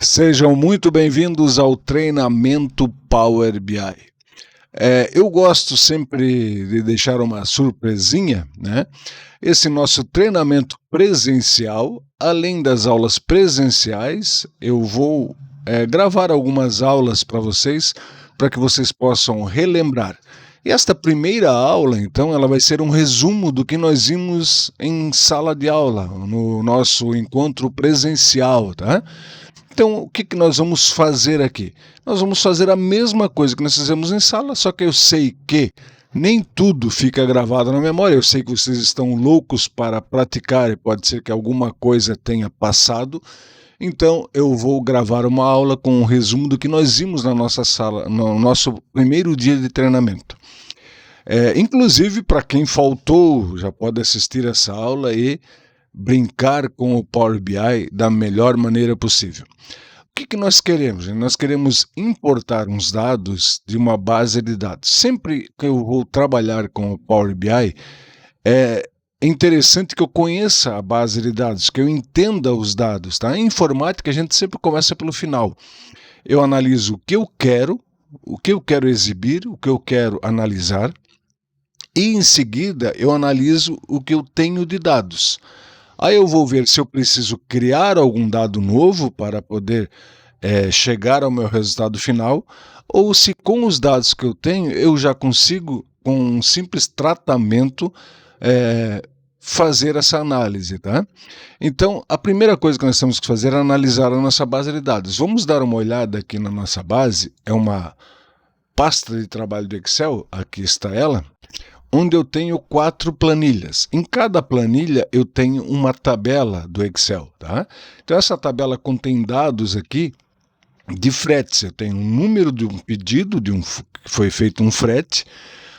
Sejam muito bem-vindos ao treinamento Power BI. Eu gosto sempre de deixar uma surpresinha, né? Esse nosso treinamento presencial, além das aulas presenciais, eu vou gravar algumas aulas para que vocês possam relembrar. E esta primeira aula, então, ela vai ser um resumo do que nós vimos em sala de aula, no nosso encontro presencial, tá? Então, o que nós vamos fazer aqui? Nós vamos fazer a mesma coisa que nós fizemos em sala, só que eu sei que nem tudo fica gravado na memória. Eu sei que vocês estão loucos para praticar e pode ser que alguma coisa tenha passado. Então, eu vou gravar uma aula com um resumo do que nós vimos na nossa sala, no nosso primeiro dia de treinamento. Inclusive, para quem faltou, já pode assistir essa aula e brincar com o Power BI da melhor maneira possível. O que nós queremos? Nós queremos importar uns dados de uma base de dados. Sempre que eu vou trabalhar com o Power BI, é interessante que eu conheça a base de dados, que eu entenda os dados. Tá? Em informática, a gente sempre começa pelo final. Eu analiso o que eu quero exibir, o que eu quero analisar, e em seguida eu analiso o que eu tenho de dados. Aí eu vou ver se eu preciso criar algum dado novo para poder chegar ao meu resultado final, ou se com os dados que eu tenho eu já consigo, com um simples tratamento, fazer essa análise. Tá? Então, a primeira coisa que nós temos que fazer é analisar a nossa base de dados. Vamos dar uma olhada aqui na nossa base, é uma pasta de trabalho do Excel, aqui está ela, onde eu tenho 4 planilhas. Em cada planilha eu tenho uma tabela do Excel. Tá? Então essa tabela contém dados aqui de fretes. Eu tenho um número de um pedido, que foi feito um frete.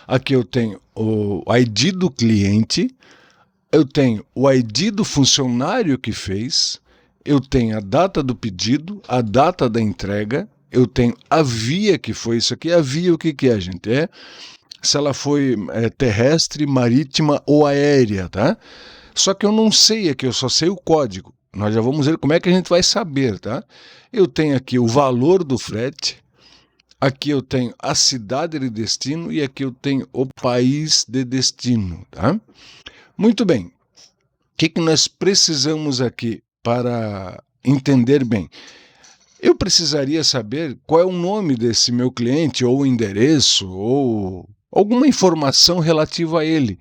Aqui eu tenho o ID do cliente, eu tenho o ID do funcionário que fez, eu tenho a data do pedido, a data da entrega, eu tenho a via que foi isso aqui. A via o que é, gente? Se ela foi terrestre, marítima ou aérea, tá? Só que eu não sei aqui, eu só sei o código. Nós já vamos ver como é que a gente vai saber, tá? Eu tenho aqui o valor do frete, aqui eu tenho a cidade de destino e aqui eu tenho o país de destino, tá? Muito bem. O que nós precisamos aqui para entender bem? Eu precisaria saber qual é o nome desse meu cliente, ou o endereço, ou alguma informação relativa a ele.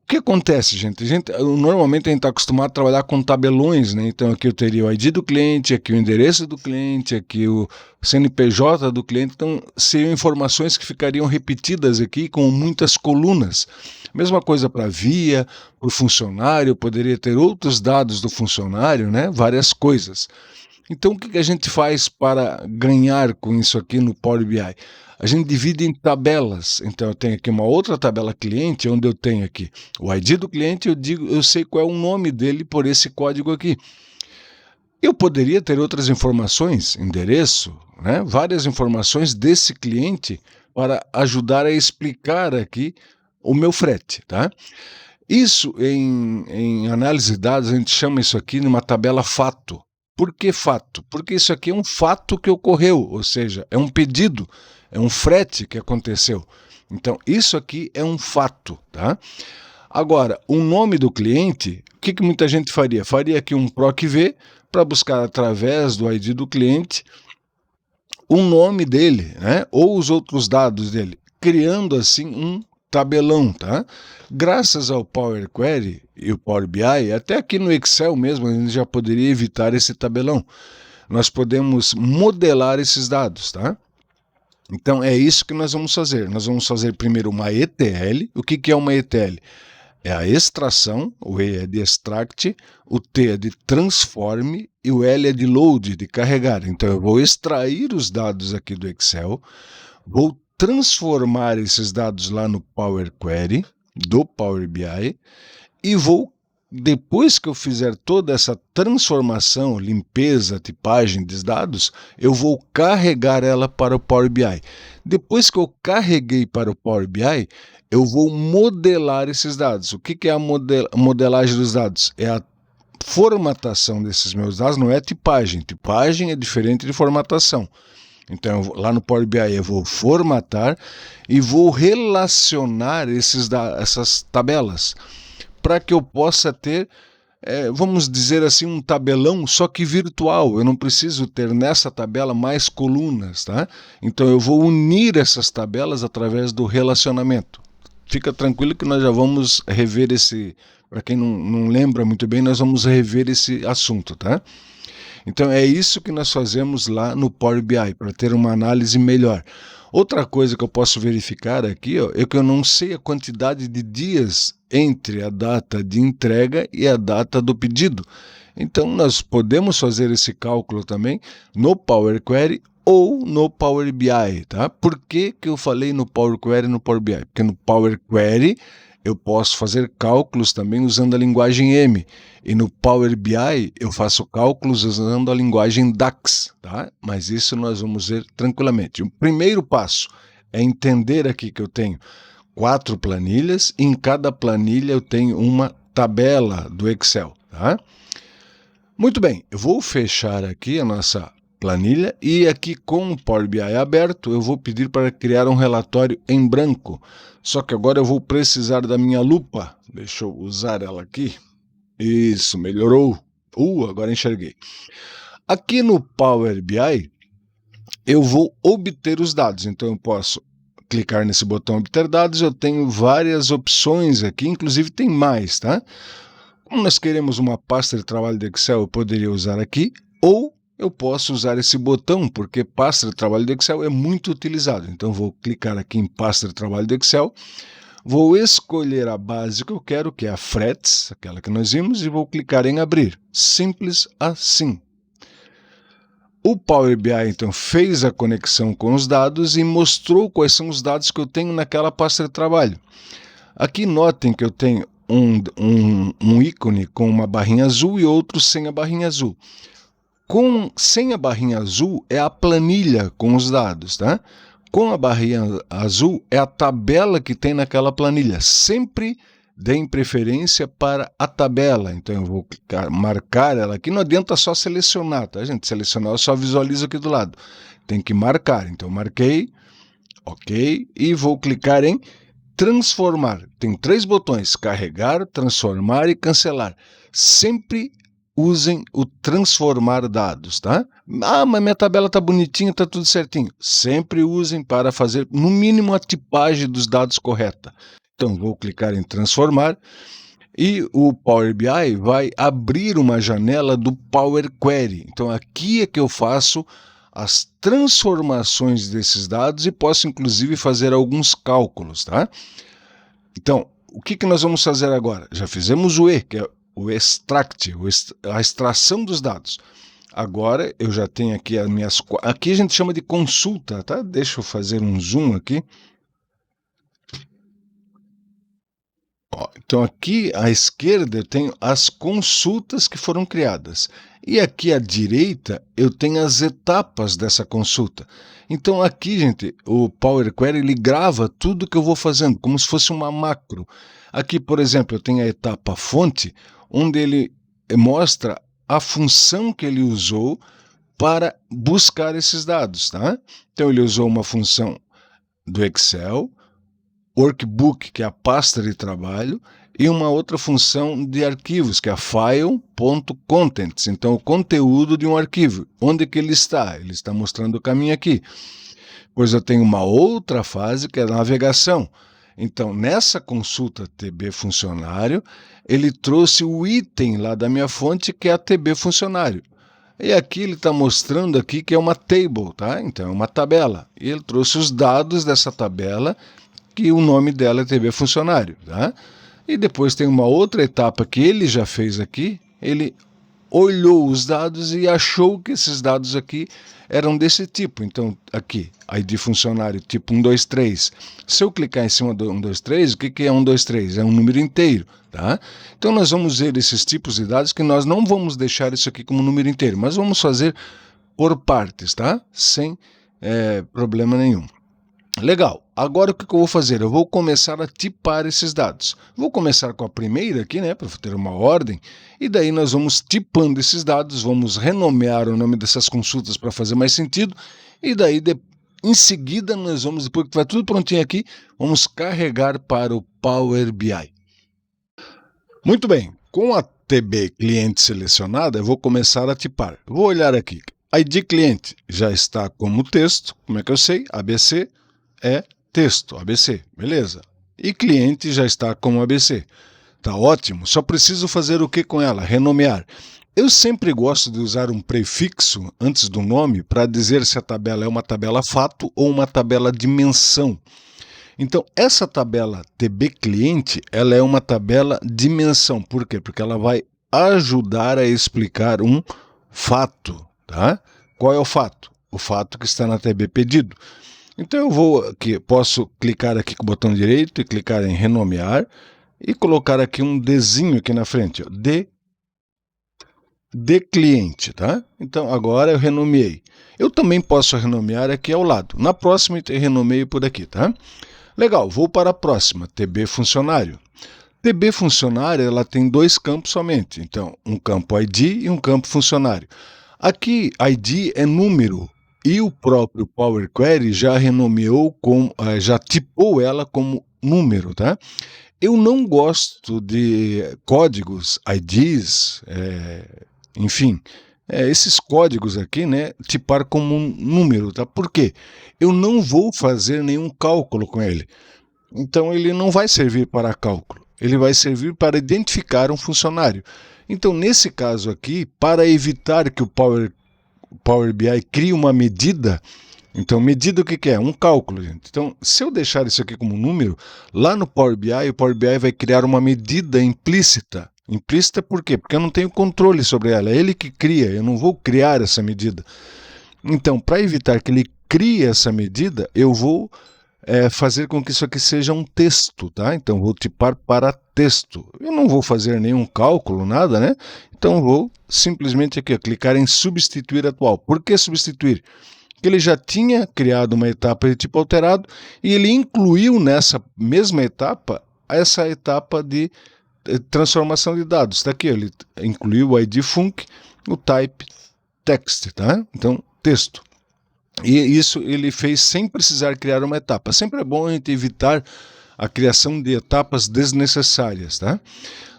O que acontece, gente? Normalmente a gente está acostumado a trabalhar com tabelões, né? Então aqui eu teria o ID do cliente, aqui o endereço do cliente, aqui o CNPJ do cliente. Então seriam informações que ficariam repetidas aqui com muitas colunas. Mesma coisa para a via, para o funcionário, eu poderia ter outros dados do funcionário, né? Várias coisas. Então, o que a gente faz para ganhar com isso aqui no Power BI? A gente divide em tabelas. Então, eu tenho aqui uma outra tabela cliente, onde eu tenho aqui o ID do cliente, eu sei qual é o nome dele por esse código aqui. Eu poderia ter outras informações, endereço, né? Várias informações desse cliente para ajudar a explicar aqui o meu frete. Tá? Isso, em análise de dados, a gente chama isso aqui de uma tabela fato. Por que fato? Porque isso aqui é um fato que ocorreu, ou seja, é um pedido, é um frete que aconteceu. Então, isso aqui é um fato. Tá? Agora, o nome do cliente, o que muita gente faria? Faria aqui um PROC-V para buscar através do ID do cliente o nome dele, né? Ou os outros dados dele, criando assim um tabelão, tá? Graças ao Power Query e o Power BI, até aqui no Excel mesmo, a gente já poderia evitar esse tabelão. Nós podemos modelar esses dados, tá? Então é isso que nós vamos fazer. Nós vamos fazer primeiro uma ETL. O que é uma ETL? É a extração, o E é de extract, o T é de transform e o L é de load, de carregar. Então eu vou extrair os dados aqui do Excel, vou transformar esses dados lá no Power Query, do Power BI, e vou, depois que eu fizer toda essa transformação, limpeza, tipagem dos dados, eu vou carregar ela para o Power BI. Depois que eu carreguei para o Power BI, eu vou modelar esses dados. O que é a modelagem dos dados? É a formatação desses meus dados não é tipagem. Tipagem é diferente de formatação. Então, lá no Power BI eu vou formatar e vou relacionar essas tabelas para que eu possa ter, vamos dizer assim, um tabelão, só que virtual. Eu não preciso ter nessa tabela mais colunas, tá? Então, eu vou unir essas tabelas através do relacionamento. Fica tranquilo que nós já vamos rever esse... Para quem não lembra muito bem, nós vamos rever esse assunto, tá? Então é isso que nós fazemos lá no Power BI, para ter uma análise melhor. Outra coisa que eu posso verificar aqui, ó, é que eu não sei a quantidade de dias entre a data de entrega e a data do pedido. Então nós podemos fazer esse cálculo também no Power Query ou no Power BI, tá? Por que eu falei no Power Query e no Power BI? Porque no Power Query eu posso fazer cálculos também usando a linguagem M. E no Power BI eu faço cálculos usando a linguagem DAX, tá? Mas isso nós vamos ver tranquilamente. O primeiro passo é entender aqui que eu tenho 4 planilhas e em cada planilha eu tenho uma tabela do Excel, tá? Muito bem, eu vou fechar aqui a nossa planilha e aqui com o Power BI aberto eu vou pedir para criar um relatório em branco. Só que agora eu vou precisar da minha lupa. Deixa eu usar ela aqui. Isso, melhorou. Agora enxerguei. Aqui no Power BI eu vou obter os dados. Então eu posso clicar nesse botão obter dados. Eu tenho várias opções aqui, inclusive tem mais, tá? Como nós queremos uma pasta de trabalho de Excel, eu poderia usar aqui, ou eu posso usar esse botão, porque pasta de trabalho de Excel é muito utilizado. Então vou clicar aqui em pasta de trabalho de Excel, vou escolher a base que eu quero, que é a Frets, aquela que nós vimos, e vou clicar em abrir. Simples assim. O Power BI então fez a conexão com os dados e mostrou quais são os dados que eu tenho naquela pasta de trabalho. Aqui notem que eu tenho um ícone com uma barrinha azul e outro sem a barrinha azul. Sem a barrinha azul é a planilha com os dados, tá? Com a barrinha azul é a tabela que tem naquela planilha. Sempre deem preferência para a tabela. Então eu vou marcar ela aqui. Não adianta só selecionar, tá, gente? Selecionar eu só visualizo aqui do lado. Tem que marcar. Então marquei, ok, e vou clicar em transformar. Tem 3 botões: carregar, transformar e cancelar. Sempre usem o transformar dados, tá? Mas minha tabela está bonitinha, está tudo certinho. Sempre usem para fazer, no mínimo, a tipagem dos dados correta. Então, vou clicar em transformar e o Power BI vai abrir uma janela do Power Query. Então, aqui é que eu faço as transformações desses dados e posso, inclusive, fazer alguns cálculos, tá? Então, o que nós vamos fazer agora? Já fizemos o E, que é o extract, a extração dos dados. Agora eu já tenho aqui as minhas... Aqui a gente chama de consulta, tá? Deixa eu fazer um zoom aqui. Então aqui à esquerda eu tenho as consultas que foram criadas. E aqui à direita eu tenho as etapas dessa consulta. Então aqui, gente, o Power Query ele grava tudo que eu vou fazendo, como se fosse uma macro. Aqui, por exemplo, eu tenho a etapa fonte, onde ele mostra a função que ele usou para buscar esses dados, tá? Então ele usou uma função do Excel, Workbook, que é a pasta de trabalho, e uma outra função de arquivos, que é a file.contents. Então, o conteúdo de um arquivo. Onde que ele está? Ele está mostrando o caminho aqui. Pois eu tenho uma outra fase, que é a navegação. Então, nessa consulta TB funcionário, ele trouxe o item lá da minha fonte, que é a TB funcionário. E aqui ele está mostrando aqui que é uma table, tá? Então, é uma tabela. E ele trouxe os dados dessa tabela, que o nome dela é TB funcionário, tá? E depois tem uma outra etapa que ele já fez aqui, ele olhou os dados e achou que esses dados aqui eram desse tipo. Então, aqui, ID funcionário tipo 123. Se eu clicar em cima do 123, o que é 123? É um número inteiro, tá? Então, nós vamos ver esses tipos de dados que nós não vamos deixar isso aqui como número inteiro, mas vamos fazer por partes, tá? Sem problema nenhum. Legal, agora o que eu vou fazer? Eu vou começar a tipar esses dados. Vou começar com a primeira aqui, né, para ter uma ordem, e daí nós vamos tipando esses dados, vamos renomear o nome dessas consultas para fazer mais sentido, e daí em seguida nós vamos, depois que vai tudo prontinho aqui, vamos carregar para o Power BI. Muito bem, com a TB cliente selecionada, eu vou começar a tipar. Vou olhar aqui, ID cliente já está como texto, como é que eu sei? ABC é texto, ABC, beleza. E cliente já está como ABC. Tá ótimo, só preciso fazer o que com ela? Renomear. Eu sempre gosto de usar um prefixo antes do nome para dizer se a tabela é uma tabela fato ou uma tabela dimensão. Então, essa tabela TB cliente, ela é uma tabela dimensão. Por quê? Porque ela vai ajudar a explicar um fato, tá? Qual é o fato? O fato que está na TB pedido. Então eu vou aqui, posso clicar aqui com o botão direito e clicar em renomear e colocar aqui um Dzinho aqui na frente, ó, de cliente, tá? Então agora eu renomeei. Eu também posso renomear aqui ao lado. Na próxima eu renomeio por aqui, tá? Legal, vou para a próxima, TB funcionário. TB funcionário, ela tem dois campos somente. Então, um campo ID e um campo funcionário. Aqui, ID é número. E o próprio Power Query já renomeou, já tipou ela como número, tá? Eu não gosto de códigos, IDs, enfim, esses códigos aqui, né, tipar como um número, tá? Por quê? Eu não vou fazer nenhum cálculo com ele. Então ele não vai servir para cálculo, ele vai servir para identificar um funcionário. Então, nesse caso aqui, para evitar que o Power BI crie uma medida, então medida o que é? Um cálculo, gente. Então, se eu deixar isso aqui como número, lá no Power BI, o Power BI vai criar uma medida implícita. Implícita por quê? Porque eu não tenho controle sobre ela, é ele que cria, eu não vou criar essa medida. Então, para evitar que ele crie essa medida, eu vou fazer com que isso aqui seja um texto, tá? Então vou tipar para texto. Eu não vou fazer nenhum cálculo, nada, né? Então vou simplesmente aqui clicar em substituir atual. Por que substituir? Porque ele já tinha criado uma etapa de tipo alterado e ele incluiu nessa mesma etapa essa etapa de transformação de dados. Está aqui, ele incluiu o ID func, o type text, tá? Então texto. E isso ele fez sem precisar criar uma etapa. Sempre é bom a gente evitar a criação de etapas desnecessárias, tá?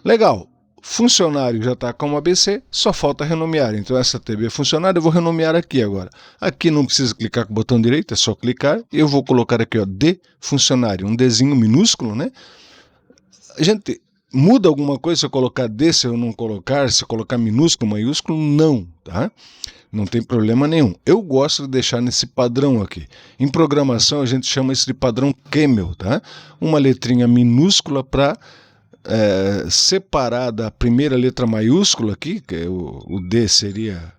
Legal. Funcionário já está como ABC, só falta renomear. Então essa TB funcionário eu vou renomear aqui agora. Aqui não precisa clicar com o botão direito, é só clicar. Eu vou colocar aqui, ó, de funcionário, um Dzinho minúsculo, né? Gente, muda alguma coisa se eu colocar D, se eu não colocar, se eu colocar minúsculo, maiúsculo? Não, tá? Não tem problema nenhum. Eu gosto de deixar nesse padrão aqui. Em programação a gente chama isso de padrão Camel, tá? Uma letrinha minúscula para separar da primeira letra maiúscula aqui, que o D seria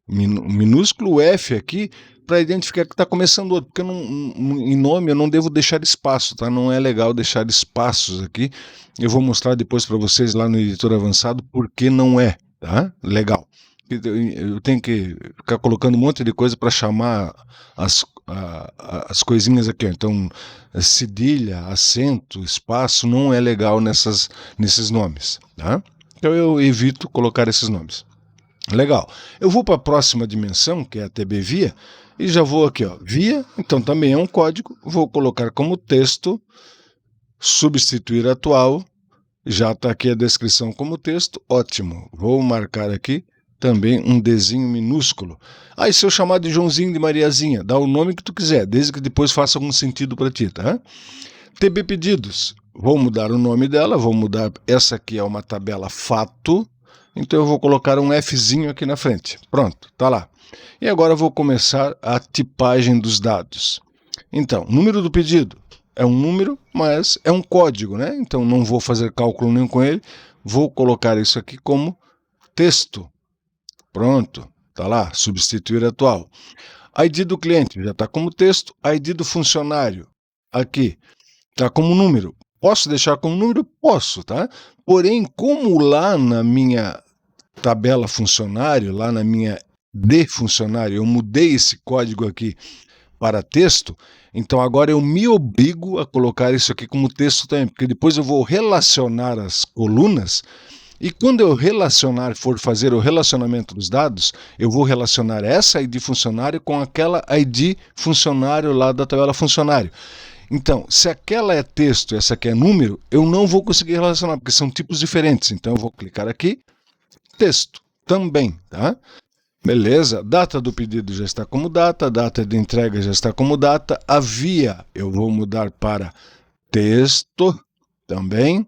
minúsculo, o F aqui, para identificar que está começando outro, porque em nome eu não devo deixar espaço, tá? Não é legal deixar espaços aqui. Eu vou mostrar depois para vocês lá no editor avançado por que não é, tá? Legal. Eu tenho que ficar colocando um monte de coisa para chamar as coisinhas aqui. Então, cedilha, acento, espaço, não é legal nesses nomes. Tá? Então, eu evito colocar esses nomes. Legal. Eu vou para a próxima dimensão, que é a TB via, e já vou aqui, ó, via, então também é um código, vou colocar como texto, substituir atual, já está aqui a descrição como texto, ótimo. Vou marcar aqui também um Dzinho minúsculo. Aí se eu chamar de Joãozinho, de Mariazinha, dá o nome que tu quiser, desde que depois faça algum sentido para ti, tá? TB pedidos, vou mudar o nome dela, vou mudar, essa aqui é uma tabela fato, então eu vou colocar um Fzinho aqui na frente. Pronto, tá lá. E agora eu vou começar a tipagem dos dados. Então, número do pedido é um número, mas é um código, né? Então não vou fazer cálculo nenhum com ele, vou colocar isso aqui como texto. Pronto, tá lá, substituir atual. ID do cliente já está como texto, ID do funcionário aqui está como número. Posso deixar como número? Posso, tá? Porém, como lá na minha tabela funcionário, lá na minha de funcionário, eu mudei esse código aqui para texto, então agora eu me obrigo a colocar isso aqui como texto também, porque depois eu vou relacionar as colunas, e quando eu for fazer o relacionamento dos dados, eu vou relacionar essa ID funcionário com aquela ID funcionário lá da tabela funcionário. Então, se aquela é texto e essa aqui é número, eu não vou conseguir relacionar, porque são tipos diferentes. Então, eu vou clicar aqui, texto também, tá? Beleza, data do pedido já está como data, data de entrega já está como data, a via eu vou mudar para texto também,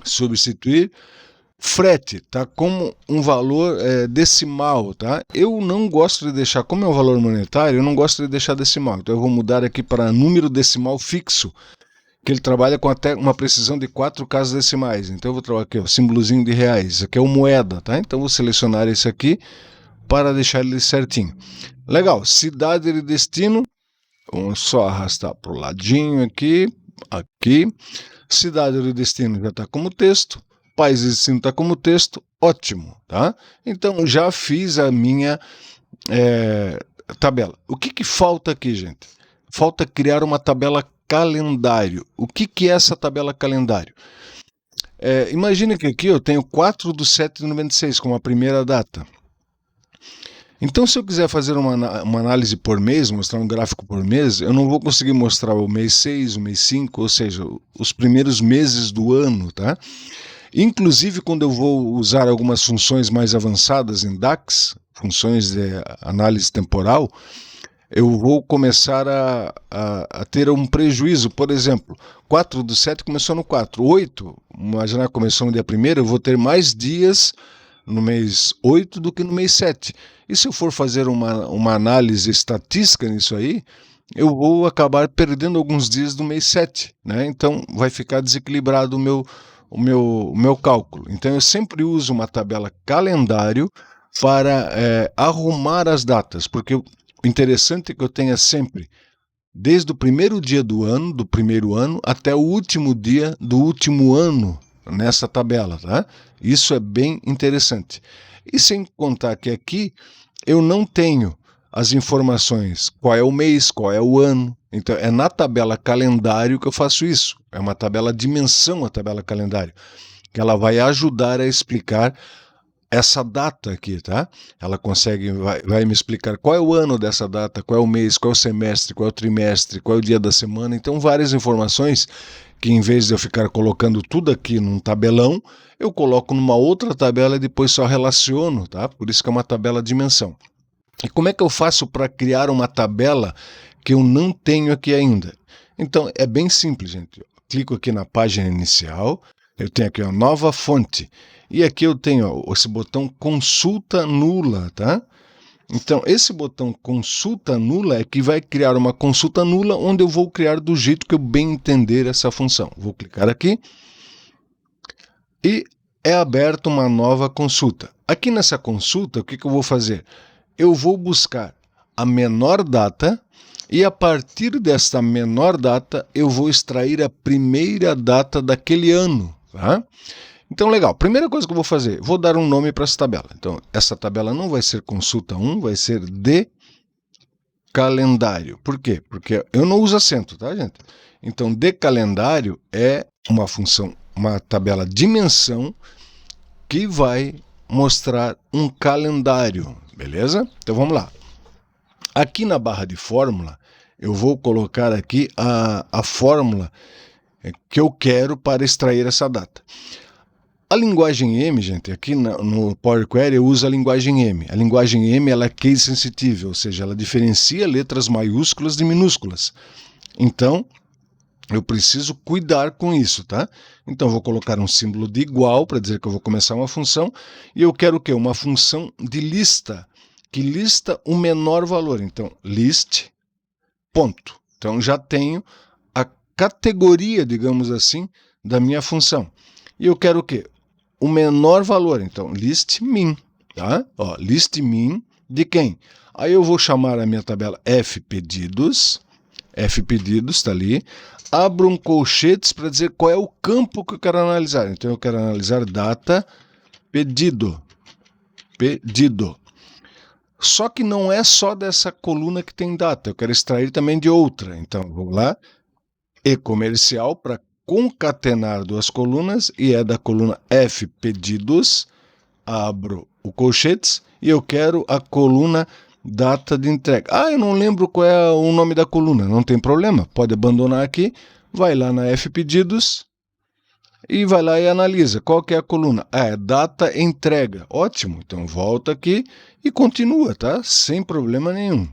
substituir, frete tá como um valor decimal, tá? Eu não gosto de deixar, como é um valor monetário, eu não gosto de deixar decimal, então eu vou mudar aqui para número decimal fixo, que ele trabalha com até uma precisão de 4 casas decimais. Então eu vou trabalhar aqui, o símbolozinho de reais. Isso aqui é o moeda, tá? Então eu vou selecionar esse aqui para deixar ele certinho. Legal, cidade de destino. Vamos só arrastar para o ladinho aqui, aqui. Cidade de destino já está como texto. País de destino está como texto. Ótimo, tá? Então já fiz a minha tabela. O que falta aqui, gente? Falta criar uma tabela calendário. O que é essa tabela calendário? Imagine que aqui eu tenho 4/7/96 como a primeira data. Então, se eu quiser fazer uma análise por mês, mostrar um gráfico por mês, eu não vou conseguir mostrar o mês 6, o mês 5, ou seja, os primeiros meses do ano, tá? Inclusive, quando eu vou usar algumas funções mais avançadas em DAX, funções de análise temporal, eu vou começar a ter um prejuízo. Por exemplo, 4/7 começou no 4, 8, imaginar que começou no dia 1º, eu vou ter mais dias no mês 8 do que no mês 7. E se eu for fazer uma análise estatística nisso aí, eu vou acabar perdendo alguns dias do mês 7, né? Então vai ficar desequilibrado o meu cálculo. Então eu sempre uso uma tabela calendário para arrumar as datas, porque o interessante é que eu tenha sempre, desde o primeiro dia do primeiro ano, até o último dia do último ano nessa tabela, tá? Isso é bem interessante. E sem contar que aqui eu não tenho as informações, qual é o mês, qual é o ano. Então é na tabela calendário que eu faço isso. É uma tabela dimensão, a tabela calendário, que ela vai ajudar a explicar essa data aqui, tá? Ela vai me explicar qual é o ano dessa data, qual é o mês, qual é o semestre, qual é o trimestre, qual é o dia da semana. Então várias informações que, em vez de eu ficar colocando tudo aqui num tabelão, eu coloco numa outra tabela e depois só relaciono, tá? Por isso que é uma tabela dimensão. E como é que eu faço para criar uma tabela que eu não tenho aqui ainda? Então é bem simples, gente. Eu clico aqui na página inicial, eu tenho aqui uma nova fonte, e aqui eu tenho esse botão consulta nula, tá? Então, esse botão consulta nula é que vai criar uma consulta nula, onde eu vou criar do jeito que eu bem entender essa função. Vou clicar aqui e é aberta uma nova consulta. Aqui nessa consulta, o que eu vou fazer? Eu vou buscar a menor data e, a partir desta menor data, eu vou extrair a primeira data daquele ano, tá? Então, legal. Primeira coisa que eu vou fazer, vou dar um nome para essa tabela. Então, essa tabela não vai ser consulta 1, vai ser de calendário. Por quê? Porque eu não uso acento, tá, gente? Então, de calendário é uma função, uma tabela dimensão que vai mostrar um calendário, beleza? Então, vamos lá. Aqui na barra de fórmula, eu vou colocar aqui a fórmula que eu quero para extrair essa data. A linguagem M, gente, aqui no Power Query eu uso a linguagem M. A linguagem M ela é case sensitive, ou seja, ela diferencia letras maiúsculas de minúsculas. Então, eu preciso cuidar com isso, tá? Então, eu vou colocar um símbolo de igual para dizer que eu vou começar uma função. E eu quero o quê? Uma função de lista, que lista o menor valor. Então, list, ponto. Então, já tenho a categoria, digamos assim, da minha função. E eu quero o quê? O menor valor, então list min, tá? Ó, list min de quem? Aí eu vou chamar a minha tabela fpedidos, tá ali, abro um colchetes para dizer qual é o campo que eu quero analisar. Então eu quero analisar data pedido. Só que não é só dessa coluna que tem data, eu quero extrair também de outra. Então, vou lá, e comercial para concatenar duas colunas, e é da coluna F, pedidos, abro o colchetes, e eu quero a coluna data de entrega. Ah, eu não lembro qual é o nome da coluna, não tem problema, pode abandonar aqui, vai lá na F pedidos, e vai lá e analisa qual que é a coluna. Ah, é data entrega. Ótimo, então volta aqui e continua, tá? Sem problema nenhum.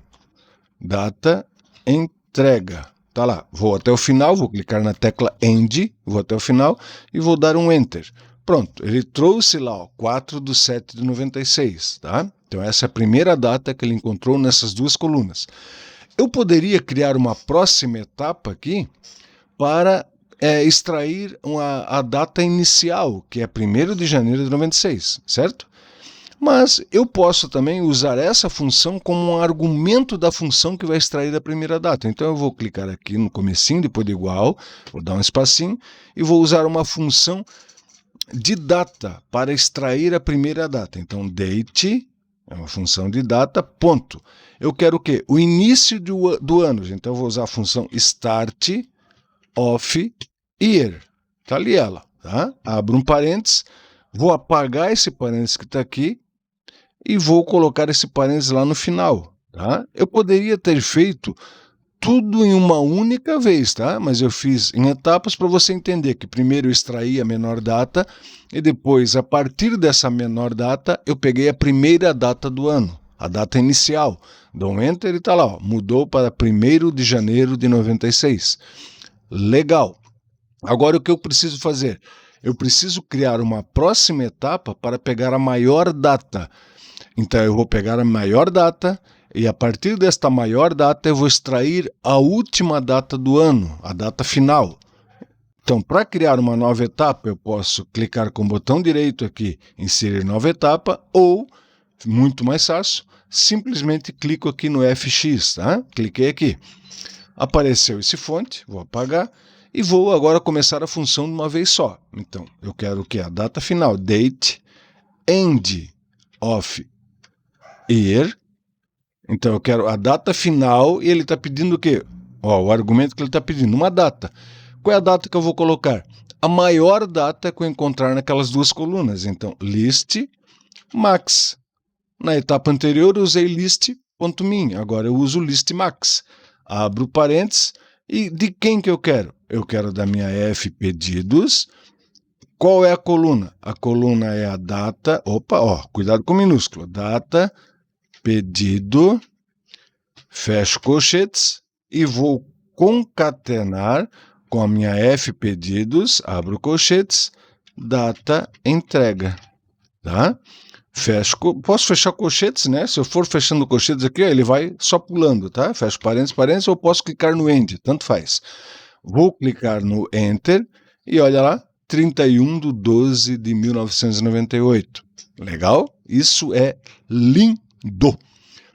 Data entrega. Tá lá, vou até o final, vou clicar na tecla End, vou até o final e vou dar um Enter. Pronto, ele trouxe lá, ó, 4/7/96, tá? Então essa é a primeira data que ele encontrou nessas duas colunas. Eu poderia criar uma próxima etapa aqui para extrair a data inicial, que é 1º de janeiro de 96, certo? Mas eu posso também usar essa função como um argumento da função que vai extrair a primeira data. Então eu vou clicar aqui no comecinho, depois de igual, vou dar um espacinho, e vou usar uma função de data para extrair a primeira data. Então date é uma função de data, ponto. Eu quero o quê? O início do ano. Então eu vou usar a função start of year. Está ali ela, tá? Abro um parênteses, vou apagar esse parênteses que está aqui, e vou colocar esse parênteses lá no final, tá? Eu poderia ter feito tudo em uma única vez, tá? Mas eu fiz em etapas para você entender que primeiro eu extraí a menor data e depois, a partir dessa menor data, eu peguei a primeira data do ano, a data inicial. Dou um Enter e tá lá, ó, mudou para 1º de janeiro de 96. Legal. Agora o que eu preciso fazer? Eu preciso criar uma próxima etapa para pegar a maior data. Então eu vou pegar a maior data e a partir desta maior data eu vou extrair a última data do ano, a data final. Então, para criar uma nova etapa, eu posso clicar com o botão direito aqui, inserir nova etapa, ou, muito mais fácil, simplesmente clico aqui no FX, tá? Cliquei aqui. Apareceu esse fonte, vou apagar, e vou agora começar a função de uma vez só. Então, eu quero o que? A data final, date, end of year. Então eu quero a data final e ele está pedindo o quê? Ó, o argumento que ele está pedindo, uma data. Qual é a data que eu vou colocar? A maior data que eu encontrar naquelas duas colunas. Então, list max. Na etapa anterior eu usei list.min, agora eu uso list max. Abro parênteses e de quem que eu quero? Eu quero da minha F pedidos. Qual é a coluna? A coluna é a data, opa, ó, cuidado com minúsculo, data, pedido, fecho colchetes e vou concatenar com a minha F pedidos, abro colchetes, data entrega, tá? Fecho, posso fechar colchetes, né? Se eu for fechando colchetes aqui, ó, ele vai só pulando, tá? Fecho parênteses, ou posso clicar no End, tanto faz. Vou clicar no Enter e olha lá, 31/12/1998. Legal? Isso é lindo.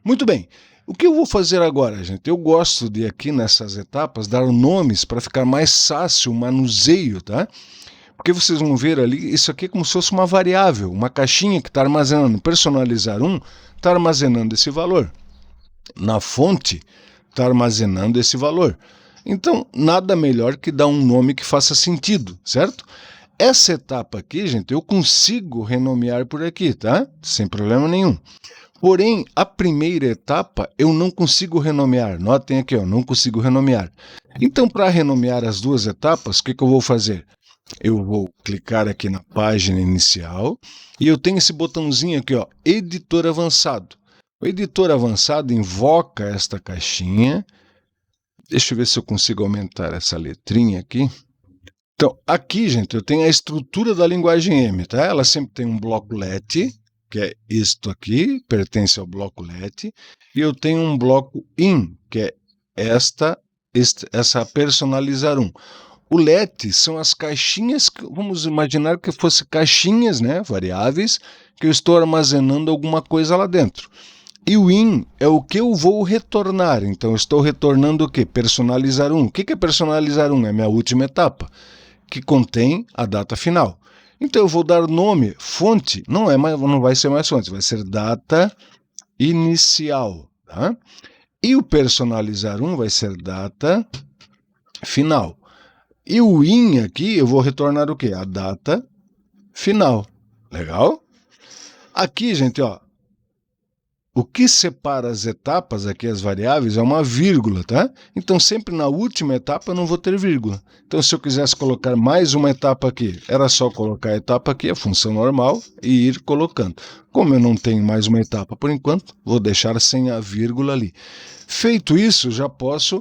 Muito bem. O que eu vou fazer agora, gente? Eu gosto de aqui nessas etapas dar nomes para ficar mais fácil o manuseio, tá? Porque vocês vão ver ali, isso aqui é como se fosse uma variável, uma caixinha que está armazenando. Personalizar está armazenando esse valor. Na fonte está armazenando esse valor. Então, nada melhor que dar um nome que faça sentido, certo? Essa etapa aqui, gente, eu consigo renomear por aqui, tá? Sem problema nenhum. Porém, a primeira etapa eu não consigo renomear. Notem aqui, ó, não consigo renomear. Então, para renomear as duas etapas, o que eu vou fazer? Eu vou clicar aqui na página inicial e eu tenho esse botãozinho aqui, ó, Editor Avançado. O Editor Avançado invoca esta caixinha. Deixa eu ver se eu consigo aumentar essa letrinha aqui. Então, aqui, gente, eu tenho a estrutura da linguagem M, tá? Ela sempre tem um bloco let, que é isto aqui, pertence ao bloco let, e eu tenho um bloco in, que é essa personalizar O let são as caixinhas, vamos imaginar que fossem caixinhas, né, variáveis, que eu estou armazenando alguma coisa lá dentro. E o in é o que eu vou retornar. Então, eu estou retornando o quê? Personalizar O que é personalizar É a minha última etapa, que contém a data final. Então, eu vou dar nome, fonte, não vai ser mais fonte, vai ser data inicial, tá? E o personalizar 1 vai ser data final. E o in aqui, eu vou retornar o quê? A data final. Legal? Aqui, gente, ó, o que separa as etapas aqui, as variáveis, é uma vírgula, tá? Então, sempre na última etapa eu não vou ter vírgula. Então, se eu quisesse colocar mais uma etapa aqui, era só colocar a etapa aqui, a função normal, e ir colocando. Como eu não tenho mais uma etapa por enquanto, vou deixar sem a vírgula ali. Feito isso, já posso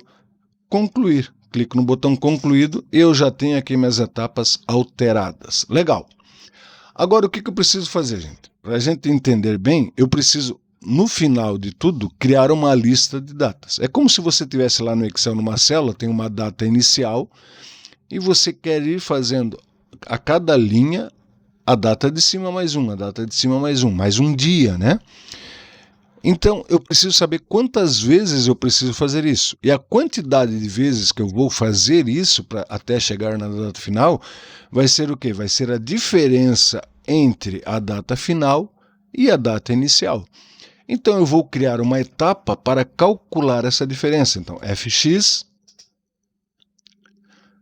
concluir. Clico no botão concluído e eu já tenho aqui minhas etapas alteradas. Legal. Agora, o que eu preciso fazer, gente? Para a gente entender bem, eu preciso, no final de tudo, criar uma lista de datas. É como se você tivesse lá no Excel, numa célula, tem uma data inicial, e você quer ir fazendo a cada linha a data de cima mais um, a data de cima mais um dia, né? Então, eu preciso saber quantas vezes eu preciso fazer isso. E a quantidade de vezes que eu vou fazer isso até chegar na data final vai ser o quê? Vai ser a diferença entre a data final e a data inicial. Então, eu vou criar uma etapa para calcular essa diferença. Então, fx,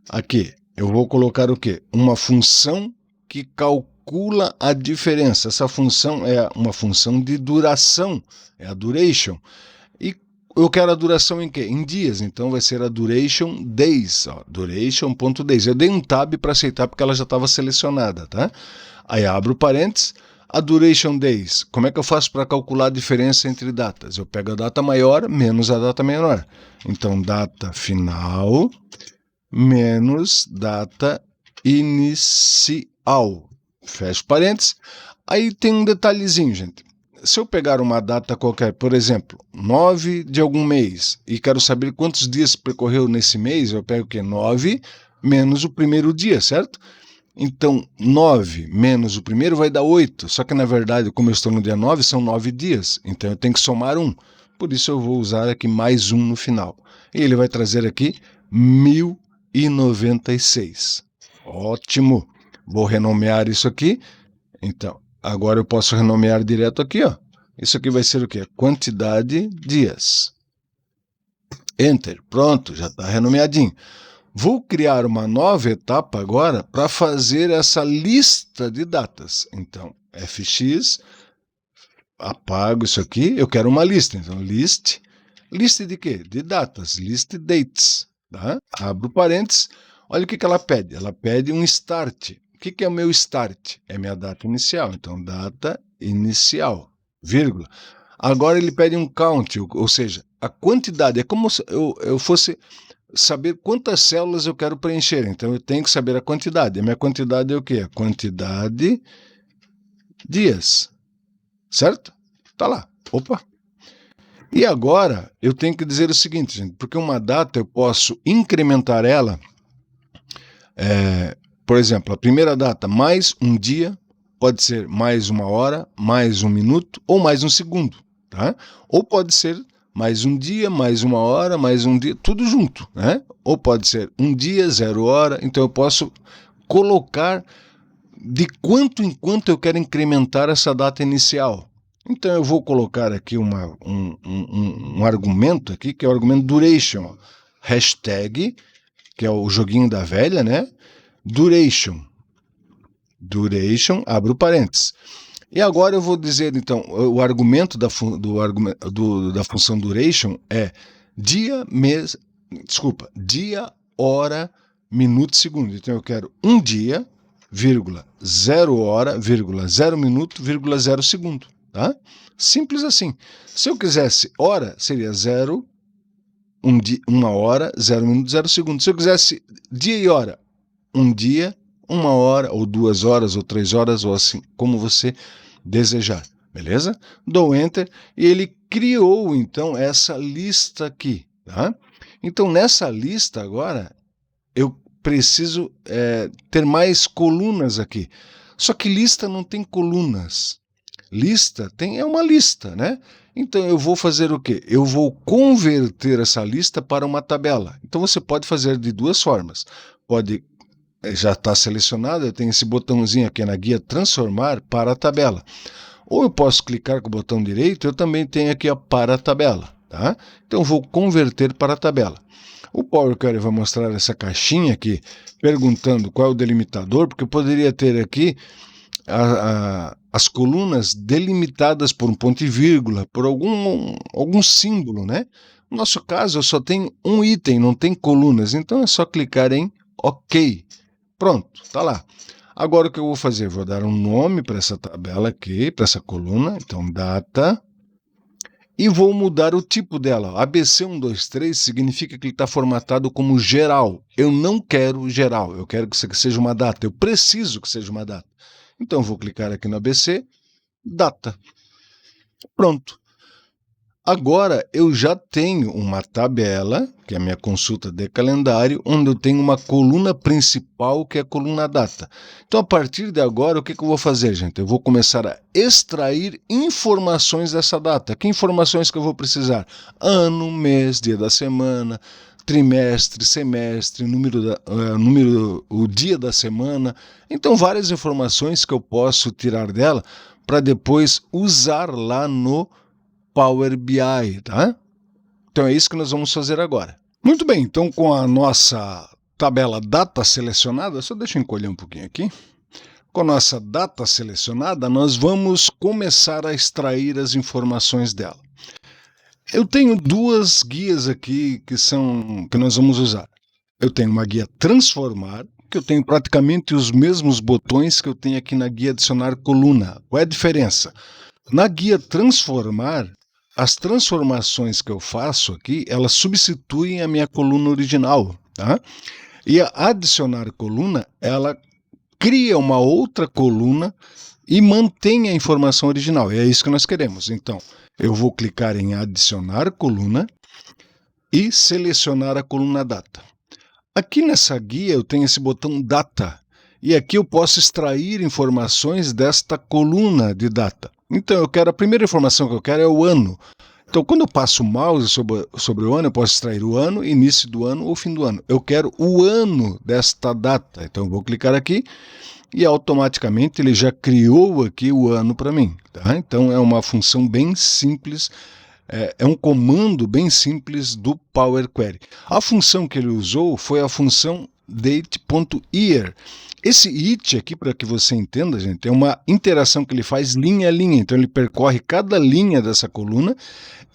aqui, eu vou colocar o quê? Uma função que calcula a diferença. Essa função é uma função de duração, é a duration. E eu quero a duração em quê? Em dias, então vai ser a duration days, duration.days. Eu dei um tab para aceitar porque ela já estava selecionada, tá? Aí abro parênteses, a duration days. Como é que eu faço para calcular a diferença entre datas? Eu pego a data maior menos a data menor. Então, data final menos data inicial. Fecho parênteses. Aí tem um detalhezinho, gente. Se eu pegar uma data qualquer, por exemplo, 9 de algum mês, e quero saber quantos dias percorreu nesse mês, eu pego o quê? 9 menos o primeiro dia, certo? Então, 9 menos o primeiro vai dar 8. Só que, na verdade, como eu estou no dia 9, são 9 dias. Então, eu tenho que somar 1. Por isso, eu vou usar aqui mais 1 no final. E ele vai trazer aqui 1096. Ótimo! Vou renomear isso aqui. Então, agora eu posso renomear direto aqui, ó. Isso aqui vai ser o quê? Quantidade dias. Enter. Pronto, já está renomeadinho. Vou criar uma nova etapa agora para fazer essa lista de datas. Então, fx, apago isso aqui, eu quero uma lista. Então, list de quê? De datas, list dates. Tá? Abro parênteses, olha o que ela pede. Ela pede um start. O que é o meu start? É minha data inicial. Então, data inicial, vírgula. Agora ele pede um count, ou seja, a quantidade. É como se eu fosse saber quantas células eu quero preencher. Então, eu tenho que saber a quantidade. A minha quantidade é o quê? A quantidade dias. Certo? Tá lá. Opa! E agora, eu tenho que dizer o seguinte, gente, porque uma data eu posso incrementar ela, por exemplo, a primeira data mais um dia, pode ser mais uma hora, mais um minuto ou mais um segundo, tá? Ou pode ser mais um dia, mais uma hora, mais um dia, tudo junto, né? Ou pode ser um dia, 0 hora, então eu posso colocar de quanto em quanto eu quero incrementar essa data inicial. Então eu vou colocar aqui um argumento aqui, que é o argumento duration, hashtag, que é o joguinho da velha, né? Duration, abro parênteses. E agora eu vou dizer, então, o argumento da função duration é dia, hora, minuto, segundo. Então eu quero 1 dia, vírgula, 0 hora, vírgula, 0 minuto, vírgula, 0 segundo. Tá? Simples assim. Se eu quisesse hora, seria 0, 1 hora, 0 minuto, 0 segundo. Se eu quisesse dia e hora, 1 dia, 1 hora, ou 2 horas, ou 3 horas, ou assim, como você desejar. Beleza? Dou Enter e ele criou, então, essa lista aqui. Tá? Então, nessa lista agora, eu preciso ter mais colunas aqui. Só que lista não tem colunas. Lista é uma lista, né? Então, eu vou fazer o quê? Eu vou converter essa lista para uma tabela. Então, você pode fazer de duas formas. Pode, já está selecionado, tem esse botãozinho aqui na guia transformar para a tabela. Ou eu posso clicar com o botão direito, eu também tenho aqui a para a tabela, tá? Então vou converter para a tabela. O Power Query vai mostrar essa caixinha aqui, perguntando qual é o delimitador, porque eu poderia ter aqui as colunas delimitadas por um ponto e vírgula, por algum símbolo, né? No nosso caso, eu só tenho um item, não tem colunas, então é só clicar em OK. Pronto, tá lá. Agora o que eu vou fazer? Vou dar um nome para essa tabela aqui, para essa coluna, então data, e vou mudar o tipo dela. ABC123 significa que ele está formatado como geral. Eu não quero geral, eu quero que isso aqui seja uma data, eu preciso que seja uma data. Então vou clicar aqui no ABC, data. Pronto. Agora eu já tenho uma tabela, que é a minha consulta de calendário, onde eu tenho uma coluna principal, que é a coluna data. Então, a partir de agora, o que eu vou fazer, gente? Eu vou começar a extrair informações dessa data. Que informações que eu vou precisar? Ano, mês, dia da semana, trimestre, semestre, o dia da semana. Então, várias informações que eu posso tirar dela para depois usar lá no Power BI, tá? Então é isso que nós vamos fazer agora. Muito bem, então com a nossa tabela data selecionada, só deixa eu encolher um pouquinho aqui. Com a nossa data selecionada, nós vamos começar a extrair as informações dela. Eu tenho duas guias aqui que nós vamos usar. Eu tenho uma guia transformar, que eu tenho praticamente os mesmos botões que eu tenho aqui na guia adicionar coluna. Qual é a diferença? Na guia transformar, as transformações que eu faço aqui, elas substituem a minha coluna original, tá? E a adicionar coluna, ela cria uma outra coluna e mantém a informação original. E é isso que nós queremos. Então, eu vou clicar em adicionar coluna e selecionar a coluna data. Aqui nessa guia eu tenho esse botão data. E aqui eu posso extrair informações desta coluna de data. Então, a primeira informação que eu quero é o ano. Então, quando eu passo o mouse sobre o ano, eu posso extrair o ano, início do ano ou fim do ano. Eu quero o ano desta data. Então, eu vou clicar aqui e automaticamente ele já criou aqui o ano para mim. Tá? Então, é uma função bem simples, é um comando bem simples do Power Query. A função que ele usou foi a função date.year. Esse it aqui, para que você entenda, gente, é uma interação que ele faz linha a linha. Então ele percorre cada linha dessa coluna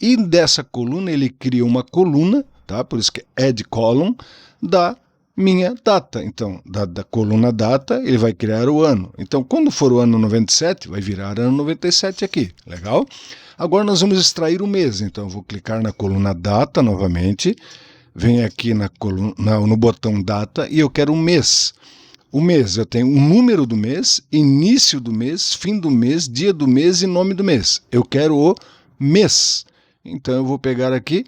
e dessa coluna ele cria uma coluna, tá? Por isso que é add column, da minha data. Então, da coluna data, ele vai criar o ano. Então, quando for o ano 97, vai virar ano 97 aqui. Legal? Agora nós vamos extrair o mês. Então, eu vou clicar na coluna data novamente, venho aqui no botão data e eu quero o mês. O mês, eu tenho o número do mês, início do mês, fim do mês, dia do mês e nome do mês. Eu quero o mês. Então eu vou pegar aqui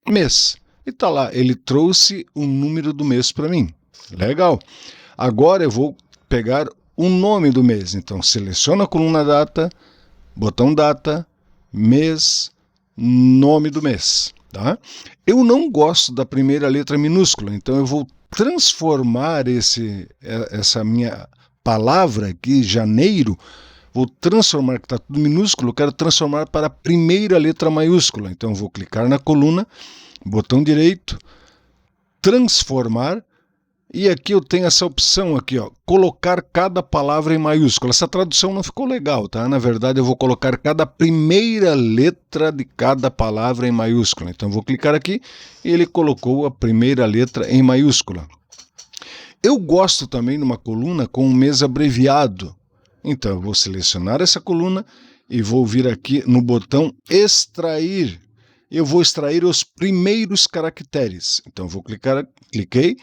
mês. E tá lá, ele trouxe o número do mês para mim. Legal. Agora eu vou pegar o nome do mês. Então seleciono a coluna data, botão data, mês, nome do mês. Tá? Eu não gosto da primeira letra minúscula, então eu vou transformar essa minha palavra aqui, janeiro, vou transformar, que está tudo minúsculo, eu quero transformar para a primeira letra maiúscula. Então, vou clicar na coluna, botão direito, transformar, e aqui eu tenho essa opção aqui, ó, colocar cada palavra em maiúscula. Essa tradução não ficou legal, tá? Na verdade, eu vou colocar cada primeira letra de cada palavra em maiúscula. Então, eu vou clicar aqui e ele colocou a primeira letra em maiúscula. Eu gosto também de uma coluna com um mês abreviado. Então, eu vou selecionar essa coluna e vou vir aqui no botão extrair. Eu vou extrair os primeiros caracteres. Então, eu vou cliquei.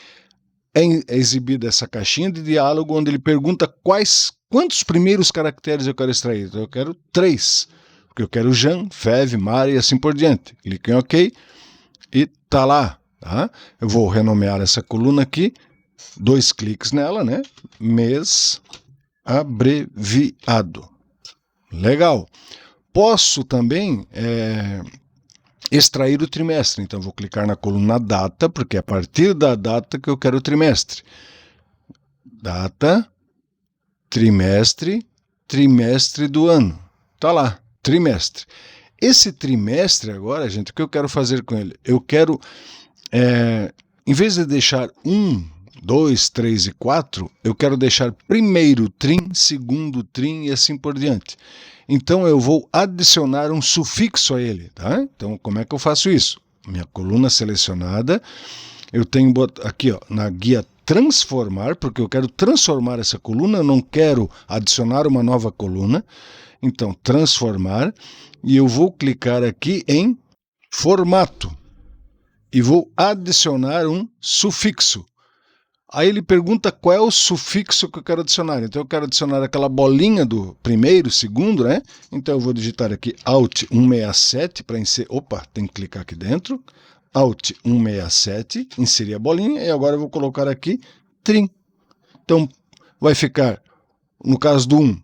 É exibida essa caixinha de diálogo onde ele pergunta quantos primeiros caracteres eu quero extrair. Então, eu quero 3, porque eu quero Jean, Feve, Mari e assim por diante. Clique em OK e tá lá. Tá? Eu vou renomear essa coluna aqui, 2 cliques nela, né? Mês abreviado. Legal. Posso também extrair o trimestre. Então, vou clicar na coluna data, porque é a partir da data que eu quero o trimestre. Data, trimestre, trimestre do ano. Tá lá, trimestre. Esse trimestre agora, gente, o que eu quero fazer com ele? Eu quero, em vez de deixar 1, 2, 3 e 4, eu quero deixar primeiro trim, segundo trim e assim por diante. Então eu vou adicionar um sufixo a ele, tá? Então como é que eu faço isso? Minha coluna selecionada, eu tenho aqui ó, na guia transformar, porque eu quero transformar essa coluna, eu não quero adicionar uma nova coluna. Então transformar, e eu vou clicar aqui em formato e vou adicionar um sufixo. Aí ele pergunta qual é o sufixo que eu quero adicionar. Então eu quero adicionar aquela bolinha do primeiro, segundo, né? Então eu vou digitar aqui Alt 167 para inserir. Opa, tem que clicar aqui dentro. Alt 167, inserir a bolinha, e agora eu vou colocar aqui trim. Então vai ficar, no caso do 1,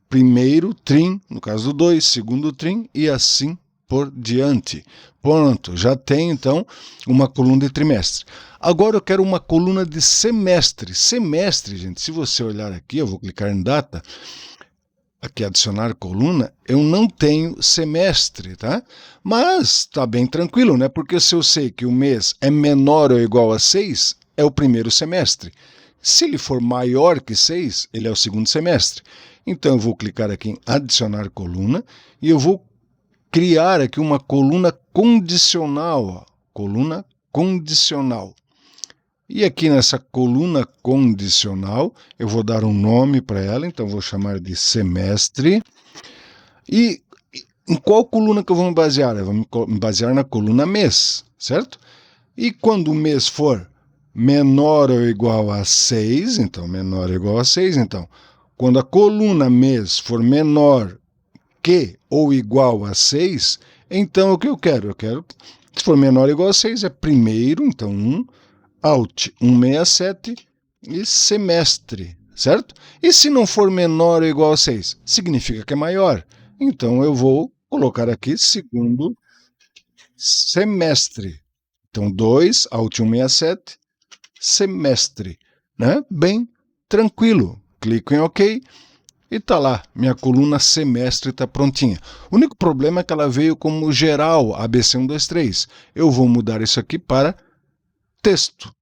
primeiro trim, no caso do 2, segundo trim, e assim por diante. Pronto, já tem então uma coluna de trimestre. Agora eu quero uma coluna de semestre. Semestre, gente, se você olhar aqui, eu vou clicar em data, aqui adicionar coluna, eu não tenho semestre, tá? Mas tá bem tranquilo, né? Porque se eu sei que o mês é menor ou igual a 6, é o primeiro semestre. Se ele for maior que 6, ele é o segundo semestre. Então eu vou clicar aqui em adicionar coluna e eu vou criar aqui uma coluna condicional, ó, coluna condicional. E aqui nessa coluna condicional, eu vou dar um nome para ela, então vou chamar de semestre. E em qual coluna que eu vou me basear? Eu vou me basear na coluna mês, certo? E quando o mês for menor ou igual a 6, então menor ou igual a 6, então quando a coluna mês for menor que ou igual a 6, então o que eu quero? Eu quero, se for menor ou igual a 6, é primeiro, então 1, Alt 167 e semestre, certo? E se não for menor ou igual a 6, significa que é maior. Então eu vou colocar aqui segundo semestre. Então 2, Alt 167, semestre, né? Bem tranquilo. Clico em OK e tá lá, minha coluna semestre está prontinha. O único problema é que ela veio como geral, ABC 123. Eu vou mudar isso aqui para texto,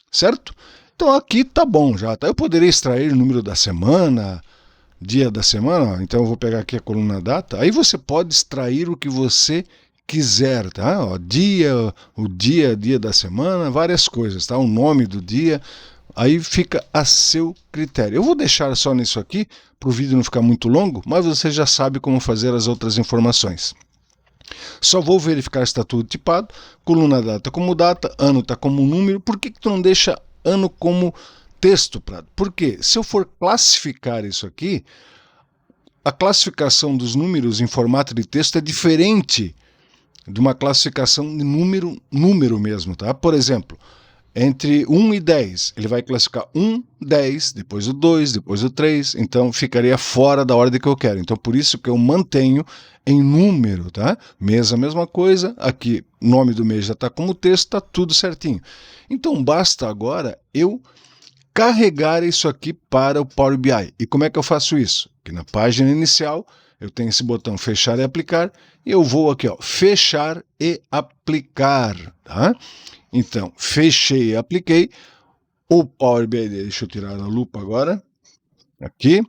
certo? Então aqui tá bom já, tá? Eu poderia extrair o número da semana, dia da semana, então eu vou pegar aqui a coluna data, aí você pode extrair o que você quiser, tá? Ó, dia, o dia da semana, várias coisas, tá? O nome do dia, aí fica a seu critério. Eu vou deixar só nisso aqui, para o vídeo não ficar muito longo, mas você já sabe como fazer as outras informações. Só vou verificar se está tudo tipado, coluna data como data, ano está como número. Por que tu não deixa ano como texto, Prado? Porque se eu for classificar isso aqui, a classificação dos números em formato de texto é diferente de uma classificação de número mesmo, tá? Por exemplo, entre 1 e 10, ele vai classificar 1, 10, depois o 2, depois o 3, então ficaria fora da ordem que eu quero. Então por isso que eu mantenho em número, tá? Mês a mesma coisa, aqui o nome do mês já está como texto, está tudo certinho. Então basta agora eu carregar isso aqui para o Power BI. E como é que eu faço isso? Aqui na página inicial eu tenho esse botão fechar e aplicar, e eu vou aqui, ó, fechar e aplicar, tá? Então, fechei e apliquei. O Power BI, deixa eu tirar a lupa agora, aqui.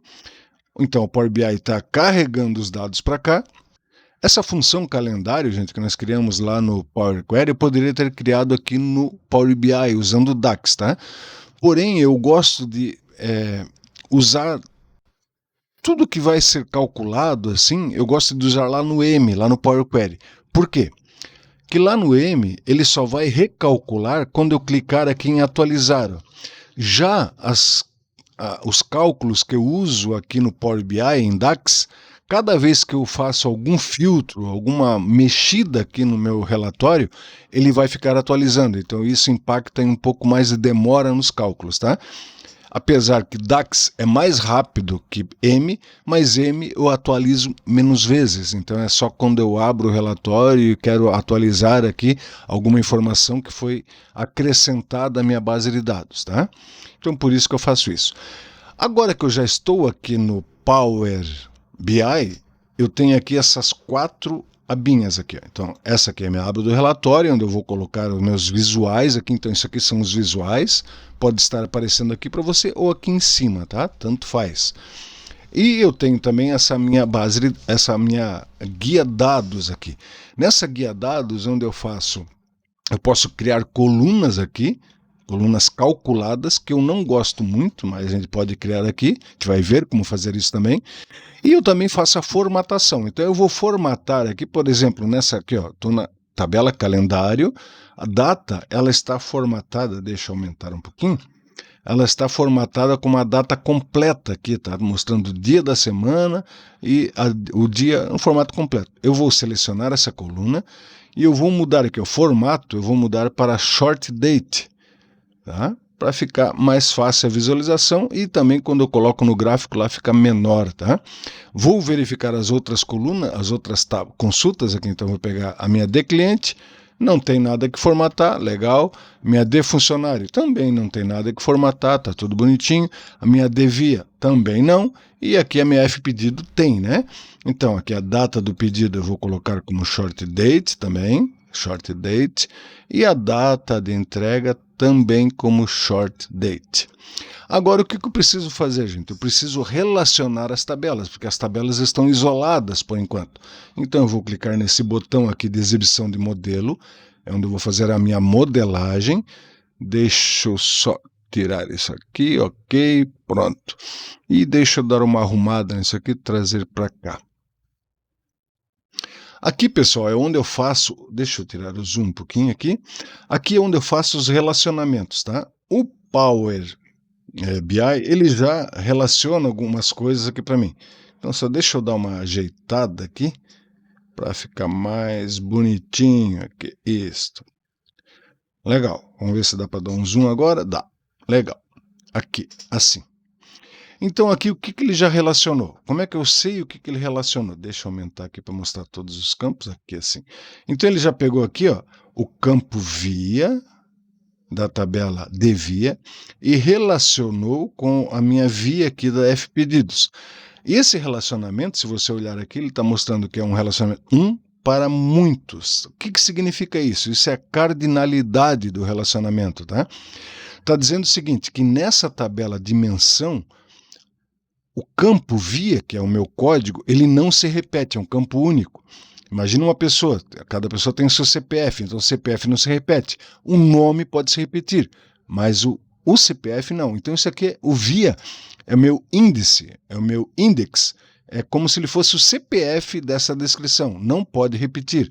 Então, o Power BI está carregando os dados para cá. Essa função calendário, gente, que nós criamos lá no Power Query, eu poderia ter criado aqui no Power BI, usando o DAX, tá? Porém, eu gosto de usar tudo que vai ser calculado, assim, eu gosto de usar lá no M, lá no Power Query. Por quê? Que lá no M ele só vai recalcular quando eu clicar aqui em atualizar. Já os cálculos que eu uso aqui no Power BI, em DAX, cada vez que eu faço algum filtro, alguma mexida aqui no meu relatório, ele vai ficar atualizando. Então isso impacta em um pouco mais de demora nos cálculos, tá? Apesar que DAX é mais rápido que M, mas M eu atualizo menos vezes. Então é só quando eu abro o relatório e quero atualizar aqui alguma informação que foi acrescentada à minha base de dados, tá? Então por isso que eu faço isso. Agora que eu já estou aqui no Power BI, eu tenho aqui essas 4 abinhas aqui. Então, essa aqui é a minha aba do relatório, onde eu vou colocar os meus visuais aqui. Então, isso aqui são os visuais. Pode estar aparecendo aqui para você ou aqui em cima, tá? Tanto faz. E eu tenho também essa minha base, essa minha guia dados aqui. Nessa guia dados, onde eu posso criar colunas aqui, colunas calculadas, que eu não gosto muito, mas a gente pode criar aqui. A gente vai ver como fazer isso também. E eu também faço a formatação. Então eu vou formatar aqui, por exemplo, nessa aqui, ó, estou na tabela calendário. A data, ela está formatada, deixa eu aumentar um pouquinho. Ela está formatada com uma data completa aqui, tá? Mostrando o dia da semana e o dia no formato completo. Eu vou selecionar essa coluna e eu vou mudar aqui o formato, eu vou mudar para Short Date, tá? Para ficar mais fácil a visualização e também quando eu coloco no gráfico lá fica menor, tá? Vou verificar as outras colunas, as outras consultas aqui, então vou pegar a minha de cliente. Não tem nada que formatar, legal. Minha de funcionário também não tem nada que formatar, tá tudo bonitinho. A minha de via também não. E aqui a minha F pedido tem, né? Então aqui a data do pedido eu vou colocar como short date também, short date. E a data de entrega também como short date. Agora, o que eu preciso fazer, gente? Eu preciso relacionar as tabelas, porque as tabelas estão isoladas por enquanto. Então, eu vou clicar nesse botão aqui de exibição de modelo, é onde eu vou fazer a minha modelagem. Deixa eu só tirar isso aqui, ok, pronto. E deixa eu dar uma arrumada nisso aqui, trazer para cá. Aqui, pessoal, é onde eu faço... Deixa eu tirar o zoom um pouquinho aqui. Aqui é onde eu faço os relacionamentos, tá? O Power BI, ele já relaciona algumas coisas aqui para mim. Então, só deixa eu dar uma ajeitada aqui para ficar mais bonitinho aqui. Isto. Legal. Vamos ver se dá para dar um zoom agora. Dá. Legal. Aqui, assim. Então, aqui, o que ele já relacionou? Como é que eu sei o que ele relacionou? Deixa eu aumentar aqui para mostrar todos os campos. Aqui, assim. Então, ele já pegou aqui, ó, o campo via da tabela de via e relacionou com a minha via aqui da F pedidos. E esse relacionamento, se você olhar aqui, ele está mostrando que é um relacionamento 1 para muitos. O que significa isso? Isso é a cardinalidade do relacionamento, tá? Está dizendo o seguinte, que nessa tabela dimensão, o campo via, que é o meu código, ele não se repete, é um campo único. Imagina uma pessoa, cada pessoa tem o seu CPF, então o CPF não se repete. O nome pode se repetir, mas o CPF não. Então isso aqui, o via, é o meu índice, é o meu index, é como se ele fosse o CPF dessa descrição, não pode repetir.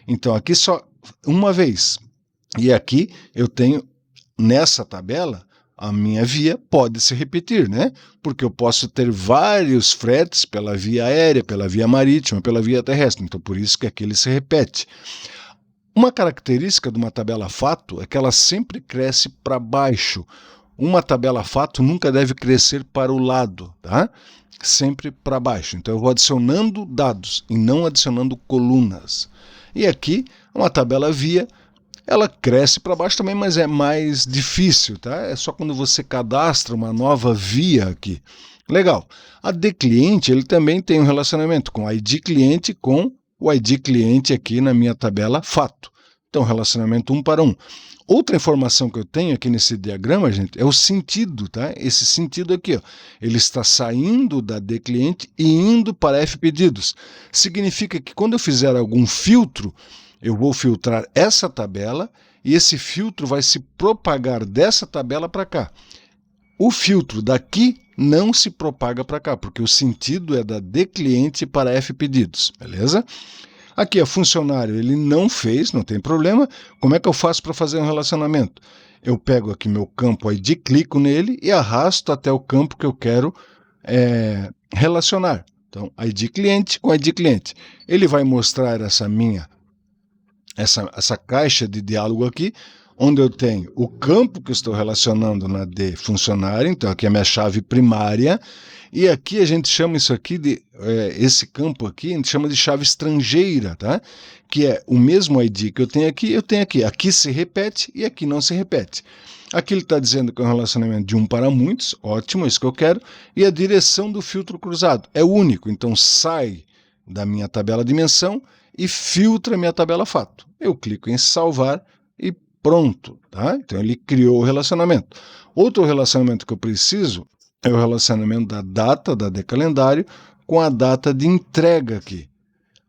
Então aqui só uma vez. E aqui eu tenho, nessa tabela, a minha via pode se repetir, né? Porque eu posso ter vários fretes pela via aérea, pela via marítima, pela via terrestre. Então, por isso que aqui ele se repete. Uma característica de uma tabela fato é que ela sempre cresce para baixo. Uma tabela fato nunca deve crescer para o lado, tá? Sempre para baixo. Então, eu vou adicionando dados e não adicionando colunas. E aqui, uma tabela via, ela cresce para baixo também, mas é mais difícil, tá? É só quando você cadastra uma nova via aqui. Legal. A de cliente, ele também tem um relacionamento com o ID cliente com o ID cliente aqui na minha tabela fato. Então, relacionamento 1 para 1. Outra informação que eu tenho aqui nesse diagrama, gente, é o sentido, tá? Esse sentido aqui, ó, ele está saindo da de cliente e indo para F pedidos. Significa que quando eu fizer algum filtro, eu vou filtrar essa tabela e esse filtro vai se propagar dessa tabela para cá. O filtro daqui não se propaga para cá, porque o sentido é da de cliente para F pedidos, beleza? Aqui é funcionário, ele não fez, não tem problema. Como é que eu faço para fazer um relacionamento? Eu pego aqui meu campo ID, clico nele e arrasto até o campo que eu quero relacionar. Então, ID cliente com ID cliente. Ele vai mostrar essa caixa de diálogo aqui, onde eu tenho o campo que eu estou relacionando na de funcionário, então aqui é a minha chave primária, e aqui a gente chama isso aqui de, esse campo aqui, a gente chama de chave estrangeira, tá? Que é o mesmo ID que eu tenho aqui. Aqui se repete e aqui não se repete. Aqui ele está dizendo que é um relacionamento de 1 para muitos, ótimo, é isso que eu quero, e a direção do filtro cruzado é único, então sai da minha tabela dimensão e filtra a minha tabela fato. Eu clico em salvar e pronto, tá? Então ele criou o relacionamento. Outro relacionamento que eu preciso é o relacionamento da data da decalendário com a data de entrega aqui.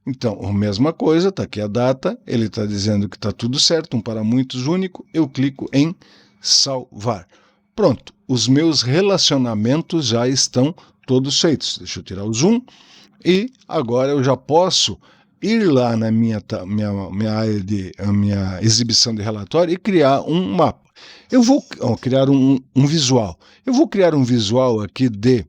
Então, a mesma coisa, está aqui a data, ele está dizendo que está tudo certo, um para muitos único, eu clico em salvar. Pronto, os meus relacionamentos já estão todos feitos. Deixa eu tirar o zoom e agora eu já posso ir lá na minha área a minha exibição de relatório e criar um mapa. Eu vou criar um visual. Eu vou criar um visual aqui de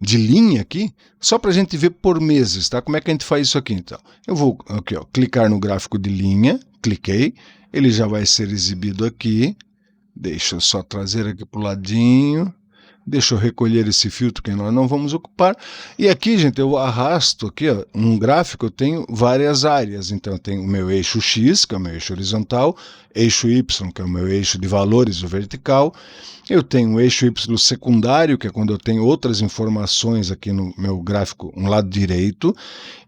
linha aqui, só para a gente ver por meses, tá? Como é que a gente faz isso aqui, então? Eu vou aqui, ó, clicar no gráfico de linha, cliquei, ele já vai ser exibido aqui. Deixa eu só trazer aqui para o ladinho. Deixa eu recolher esse filtro que nós não vamos ocupar. E aqui, gente, eu arrasto aqui, ó, um gráfico, eu tenho várias áreas. Então, eu tenho o meu eixo X, que é o meu eixo horizontal, eixo Y, que é o meu eixo de valores, o vertical. Eu tenho o eixo Y secundário, que é quando eu tenho outras informações aqui no meu gráfico, um lado direito.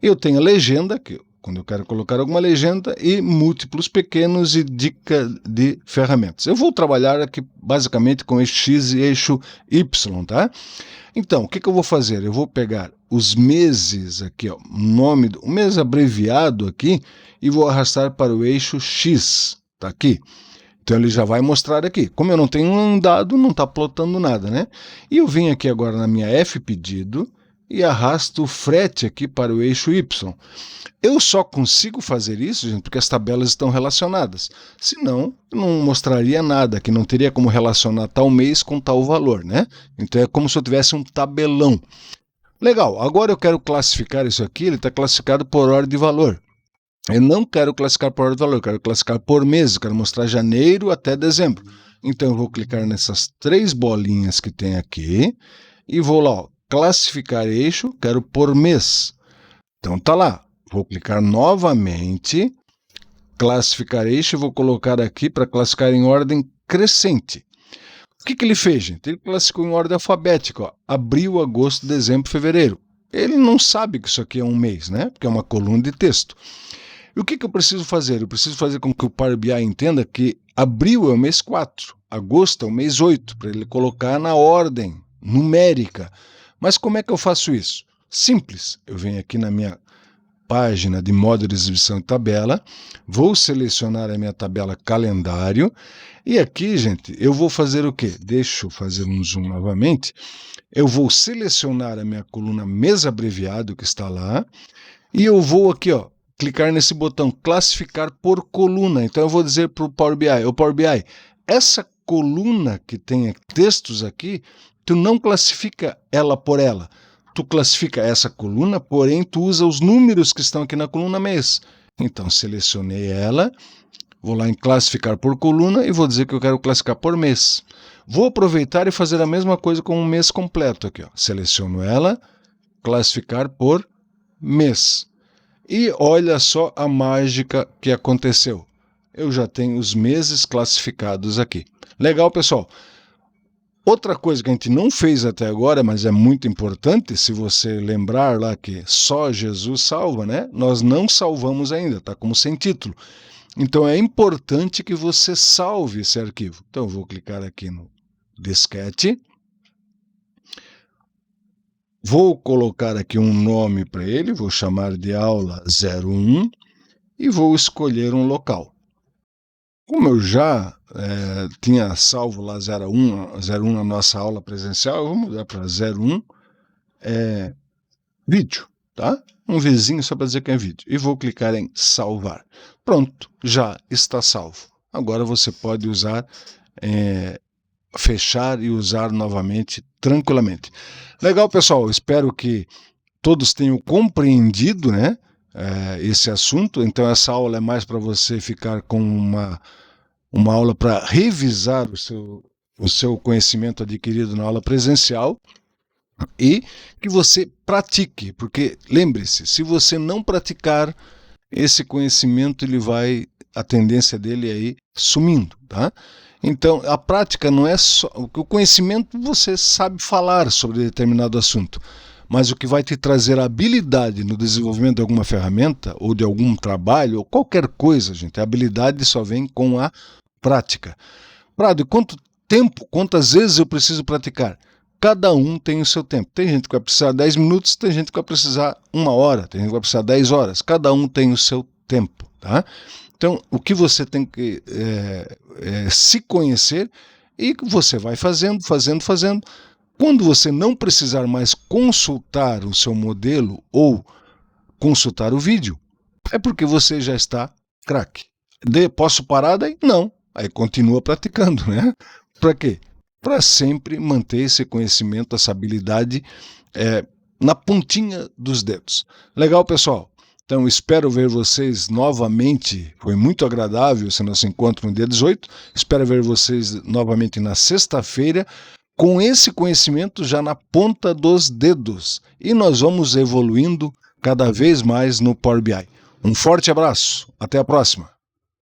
Eu tenho a legenda, que quando eu quero colocar alguma legenda, e múltiplos pequenos e dica de ferramentas. Eu vou trabalhar aqui basicamente com eixo X e eixo Y, tá? Então, o que eu vou fazer? Eu vou pegar os meses aqui, ó, o mês abreviado aqui, e vou arrastar para o eixo X, tá aqui. Então ele já vai mostrar aqui. Como eu não tenho um dado, não está plotando nada, né? E eu venho aqui agora na minha F pedido e arrasto o frete aqui para o eixo Y. Eu só consigo fazer isso, gente, porque as tabelas estão relacionadas. Senão, eu não mostraria nada, que não teria como relacionar tal mês com tal valor, né? Então é como se eu tivesse um tabelão. Legal, agora eu quero classificar isso aqui, ele está classificado por ordem de valor. Eu não quero classificar por ordem de valor, eu quero classificar por mês, eu quero mostrar janeiro até dezembro. Então eu vou clicar nessas 3 bolinhas que tem aqui e vou lá, ó, classificar eixo, quero por mês. Então tá lá, vou clicar novamente, classificar eixo e vou colocar aqui para classificar em ordem crescente. O que ele fez, gente? Ele classificou em ordem alfabética, ó, abril, agosto, dezembro, fevereiro. Ele não sabe que isso aqui é um mês, né? Porque é uma coluna de texto. E o que eu preciso fazer? Eu preciso fazer com que o Power BI entenda que abril é o mês 4, agosto é o mês 8, para ele colocar na ordem numérica. Mas como é que eu faço isso? Simples. Eu venho aqui na minha página de modo de exibição de tabela, vou selecionar a minha tabela calendário e aqui, gente, eu vou fazer o quê? Deixa eu fazer um zoom novamente. Eu vou selecionar a minha coluna mês abreviado que está lá e eu vou aqui, ó, clicar nesse botão classificar por coluna. Então eu vou dizer para o Power BI, Power BI, essa coluna que tem textos aqui, tu não classifica ela por ela. Tu classifica essa coluna, porém tu usa os números que estão aqui na coluna mês. Então selecionei ela, vou lá em classificar por coluna e vou dizer que eu quero classificar por mês. Vou aproveitar e fazer a mesma coisa com o mês completo aqui, ó. Seleciono ela, classificar por mês. E olha só a mágica que aconteceu. Eu já tenho os meses classificados aqui. Legal, pessoal? Outra coisa que a gente não fez até agora, mas é muito importante, se você lembrar lá que só Jesus salva, né? Nós não salvamos ainda, está como sem título. Então é importante que você salve esse arquivo. Então eu vou clicar aqui no disquete. Vou colocar aqui um nome para ele, vou chamar de aula 01 e vou escolher um local. Como eu já tinha salvo lá 01 na nossa aula presencial, eu vou mudar para 01 vídeo, tá? Um vizinho só para dizer que é vídeo. E vou clicar em salvar. Pronto, já está salvo. Agora você pode usar, fechar e usar novamente tranquilamente. Legal, pessoal, espero que todos tenham compreendido, né, esse assunto. Então essa aula é mais para você ficar com uma aula para revisar o seu conhecimento adquirido na aula presencial e que você pratique, porque lembre-se, se você não praticar esse conhecimento, a tendência dele é ir sumindo, tá? Então, a prática não é só... O conhecimento você sabe falar sobre determinado assunto, mas o que vai te trazer habilidade no desenvolvimento de alguma ferramenta ou de algum trabalho ou qualquer coisa, gente, a habilidade só vem com a prática. Prado, e quanto tempo, quantas vezes eu preciso praticar? Cada um tem o seu tempo. Tem gente que vai precisar 10 minutos, tem gente que vai precisar 1 hora, tem gente que vai precisar 10 horas. Cada um tem o seu tempo, tá? Então, o que você tem que se conhecer e você vai fazendo. Quando você não precisar mais consultar o seu modelo ou consultar o vídeo, é porque você já está craque. Posso parar daí? Não. Aí continua praticando, né? Para quê? Para sempre manter esse conhecimento, essa habilidade na pontinha dos dedos. Legal, pessoal? Então, espero ver vocês novamente. Foi muito agradável esse nosso encontro no dia 18. Espero ver vocês novamente na sexta-feira, com esse conhecimento já na ponta dos dedos. E nós vamos evoluindo cada vez mais no Power BI. Um forte abraço. Até a próxima.